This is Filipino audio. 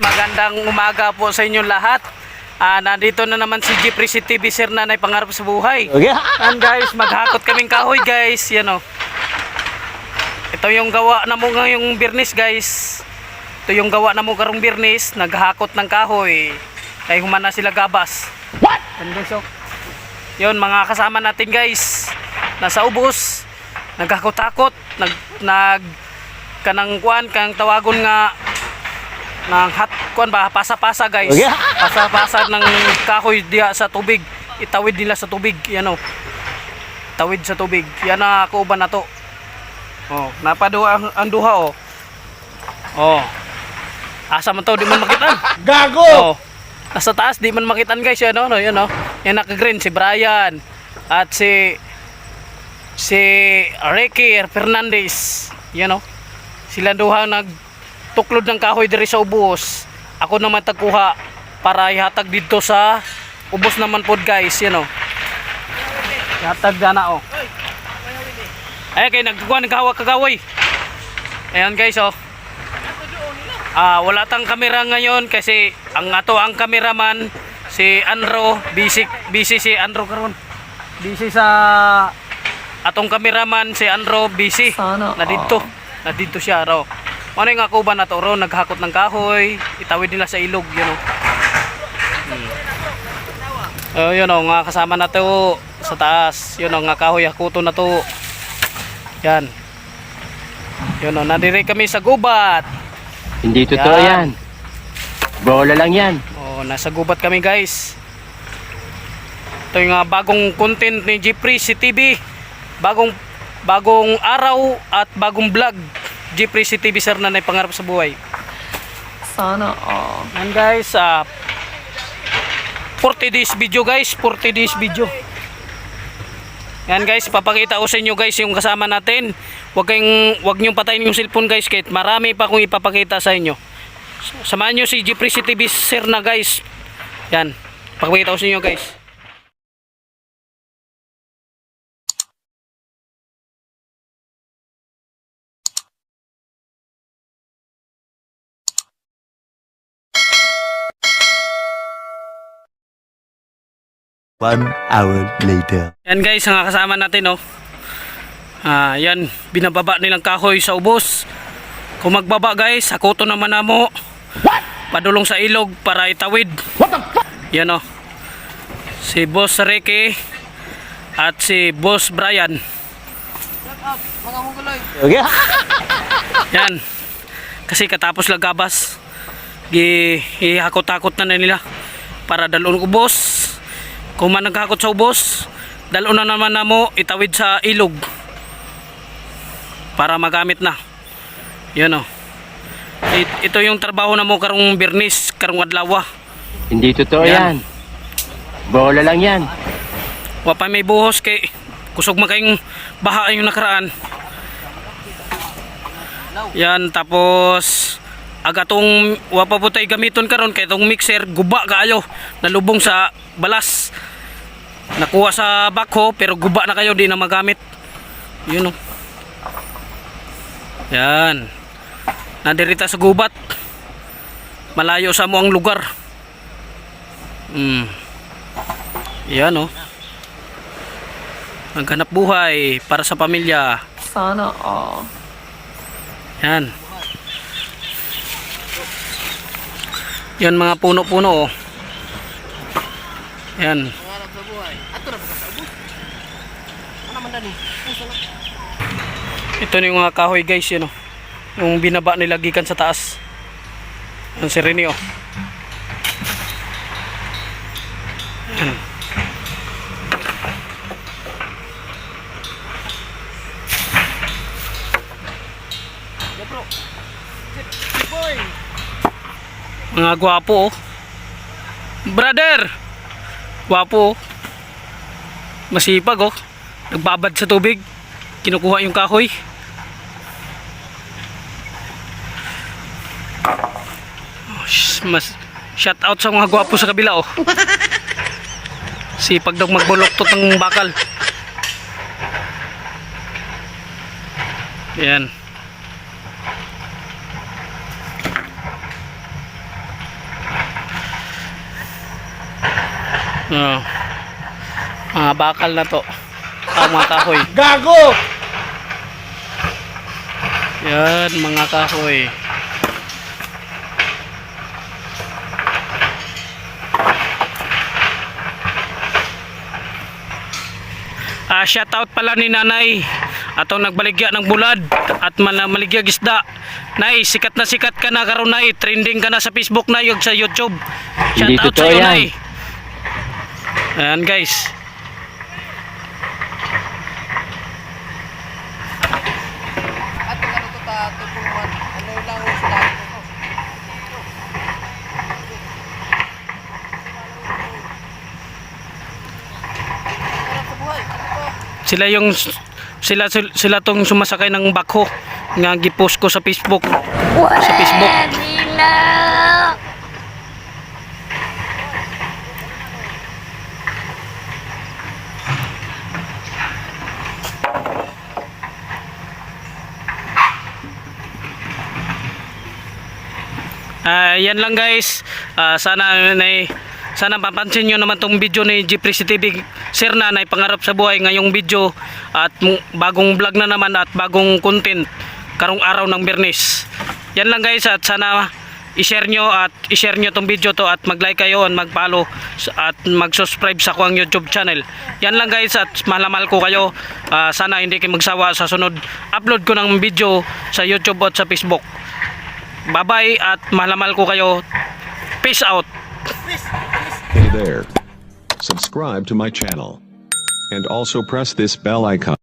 Magandang umaga po sa inyong lahat. Nandito na naman si Jeffrey si TV Sir Nanay Pangarap sa Buhay. Okay. And guys, maghakot kaming kahoy guys. Yan o. Ito yung gawa na mo ngayong birnis guys. Ito yung gawa na mo karong birnis. Naghakot ng kahoy. Kaya humana sila gabas. What? Yan guys o. Yun mga kasama natin guys. Nasa ubos. Naghakot-hakot. Kanang kuan, kanang tawagon nga ng hot kuan ba, pasa-pasa guys. Okay. Pasa-pasa ng kahoy diha sa tubig. Itawid nila sa tubig, yan o. Tawid sa tubig. Yan na kauban na to. Oh, napaduha ang duha oh. Oh. Asa man to, di man makitan. Gago. Oh. Nasa taas di man makitan guys, yan oh, yan oh. Yan naka-green si Brian at si Ricky Fernandez. Yan oh. Sila duha nagtuklod ng kahoy diri sa ubos. Ako naman tagkuha para ihatag dito sa ubos naman pod guys, yan oh. Ihatag dana oh. Ay kay nagkuha ng kagawoy. Ayan guys oh. Wala tang kamera ngayon kasi ang cameraman si Andro, busy si Andro karon. Busy sa atong cameraman si Andro, busy. Na dito siya raw. Ano yung akuban na to raw, naghakot ng kahoy, itawid nila sa ilog, yun o. Yun o, nga kasama na to sa taas. Yun o, nga kahoy, hakuto na to. Yan. Yun o, nadiri kami sa gubat. Hindi totoo yan. Bola lang yan. O, nasa gubat kami guys. Ito yung bagong content ni Jeffrey si TV. Bagong araw at bagong vlog. Jeffrey si TV Sir Nanay Pangarap sa Buhay. Sana all. And guys, 40 days video guys, 40 days video. Yan guys, papakita ko sa inyo guys yung kasama natin. Huwag niyong patayin yung cellphone guys, kahit marami pa akong ipapakita sa inyo. Samahan niyo si Jeffrey si TV Sir na guys. Yan, papakita ko sa inyo guys. One hour later. Yan guys, ang kasama natin oh. Yan, binababa nilang kahoy sa ubos. Kung magbaba guys, hakuto naman na mo. Padulong sa ilog para itawid. What the fuck? Yan oh. Si Boss Ricky at si Boss Brian. Okay. Yan. Kasi katapos lagabas, ihakot-hakot na nila para dalon ubos. Kung man naghakot sa ubos, dalon na naman na mo itawid sa ilog para magamit na. Yan o. Ito yung trabaho na mo karong birnis, karong adlaw. Hindi totoo yan. Bola lang yan. Wapay may buhos kay kusog makayong baha yung nakaraan. Yan, tapos agatong wapa po tayo gamiton karon kay itong mixer guba kaayo, nalubong sa balas. Nakuha sa backhoe pero guba na kayo, di na magamit. Yun o. Yan. Nadirita sa gubat. Malayo sa mo ang lugar. Yan o. Naghanap buhay para sa pamilya. Sana all. Yan. Yan mga puno-puno oh. Yan. Ito na yung mga kahoy guys, yun oh. Yung binaba nila gikan sa taas. Yung sirini oh. Yan. Mga gwapo oh. Brother, gwapo oh. Masipag oh. Nagbabad sa tubig, kinukuha yung kahoy. Mas shout out sa mga gwapo sa kabila oh. Sipag daw magbuloktot ng bakal. Yan. Mga bakal na to. Mga kahoy. Gago! Yan, mga kahoy. Shout out pala ni Nanay atong nagbaligya ng bulad at maligyag isda. Nay, sikat na sikat ka na karon Nay, trending ka na sa Facebook na yun sa YouTube. Shout Hindi out totoo sa iyo yan. Nay. Ayan guys. Sila tong sumasakay ng bakho nga gipost ko sa Facebook. Sa Facebook. Yan lang guys. Sana mapansin nyo naman tong video ni Jeffrey TV Sir na pangarap sa buhay ngayong video at bagong vlog na naman at bagong content karong araw ng Biyernes. Yan lang guys at sana i-share nyo tong video to at mag-like kayo at mag-follow at mag-subscribe sa kuang YouTube channel. Yan lang guys at mahal ko kayo. Sana hindi kayo magsawa sa sunod upload ko ng video sa YouTube at sa Facebook. Bye bye at mahal ko kayo. Peace out. Hey there. Subscribe to my channel. And also press this bell icon.